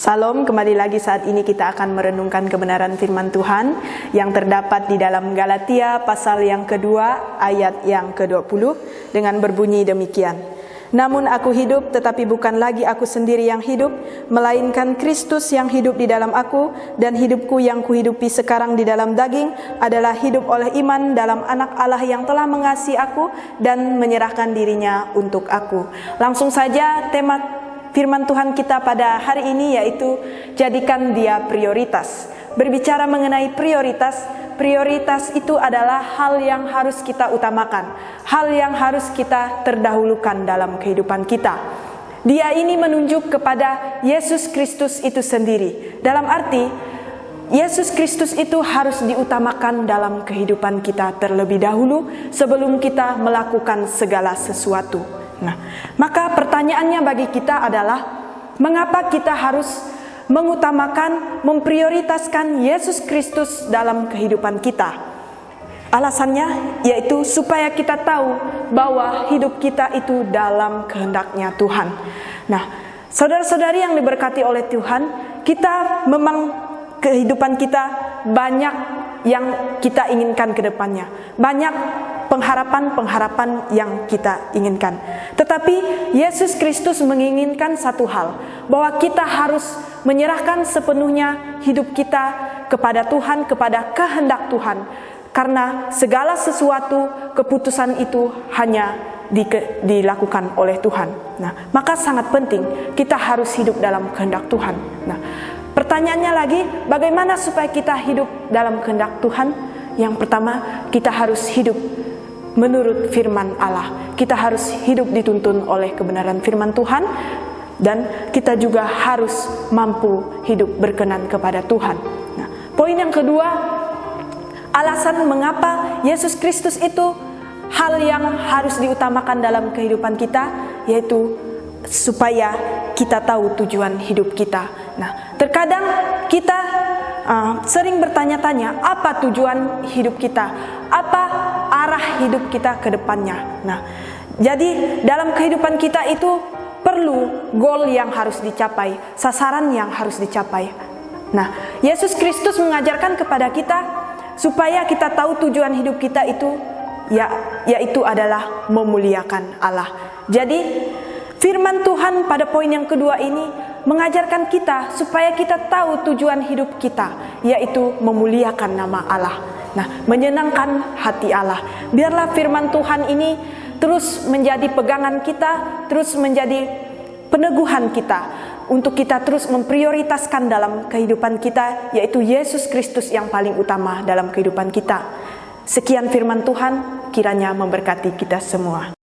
Salam, kembali lagi saat ini kita akan merenungkan kebenaran firman Tuhan yang terdapat di dalam Galatia pasal yang kedua ayat yang ke-20 dengan berbunyi demikian. Namun aku hidup, tetapi bukan lagi aku sendiri yang hidup, melainkan Kristus yang hidup di dalam aku, dan hidupku yang kuhidupi sekarang di dalam daging adalah hidup oleh iman dalam Anak Allah yang telah mengasihi aku dan menyerahkan dirinya untuk aku. Langsung saja tema firman Tuhan kita pada hari ini yaitu jadikan dia prioritas. Berbicara mengenai prioritas, prioritas itu adalah hal yang harus kita utamakan, hal yang harus kita terdahulukan dalam kehidupan kita. Dia ini menunjuk kepada Yesus Kristus itu sendiri. Dalam arti, Yesus Kristus itu harus diutamakan dalam kehidupan kita terlebih dahulu sebelum kita melakukan segala sesuatu. Nah, maka pertanyaannya bagi kita adalah, mengapa kita harus mengutamakan, memprioritaskan Yesus Kristus dalam kehidupan kita? Alasannya yaitu supaya kita tahu bahwa hidup kita itu dalam kehendaknya Tuhan. Nah, saudara-saudari yang diberkati oleh Tuhan, kita memang kehidupan kita banyak yang kita inginkan ke depannya. Banyak pengharapan-pengharapan yang kita inginkan. Tetapi Yesus Kristus menginginkan satu hal, bahwa kita harus menyerahkan sepenuhnya hidup kita kepada Tuhan, kepada kehendak Tuhan. Karena segala sesuatu, keputusan itu hanya dilakukan oleh Tuhan. Nah, maka sangat penting kita harus hidup dalam kehendak Tuhan. Nah, pertanyaannya lagi, bagaimana supaya kita hidup dalam kehendak Tuhan? Yang pertama, kita harus hidup menurut firman Allah. Kita harus hidup dituntun oleh kebenaran firman Tuhan, dan kita juga harus mampu hidup berkenan kepada Tuhan. Nah, poin yang kedua, alasan mengapa Yesus Kristus itu hal yang harus diutamakan dalam kehidupan kita, yaitu supaya kita tahu tujuan hidup kita. Nah, terkadang kita sering bertanya-tanya, apa tujuan hidup kita? Apa arah hidup kita ke depannya? Nah, jadi dalam kehidupan kita itu perlu goal yang harus dicapai, sasaran yang harus dicapai. Nah, Yesus Kristus mengajarkan kepada kita supaya kita tahu tujuan hidup kita itu yaitu adalah memuliakan Allah. Jadi firman Tuhan pada poin yang kedua ini mengajarkan kita supaya kita tahu tujuan hidup kita, yaitu memuliakan nama Allah. Nah, menyenangkan hati Allah. Biarlah firman Tuhan ini terus menjadi pegangan kita, terus menjadi peneguhan kita, untuk kita terus memprioritaskan dalam kehidupan kita, yaitu Yesus Kristus yang paling utama dalam kehidupan kita. Sekian firman Tuhan, kiranya memberkati kita semua.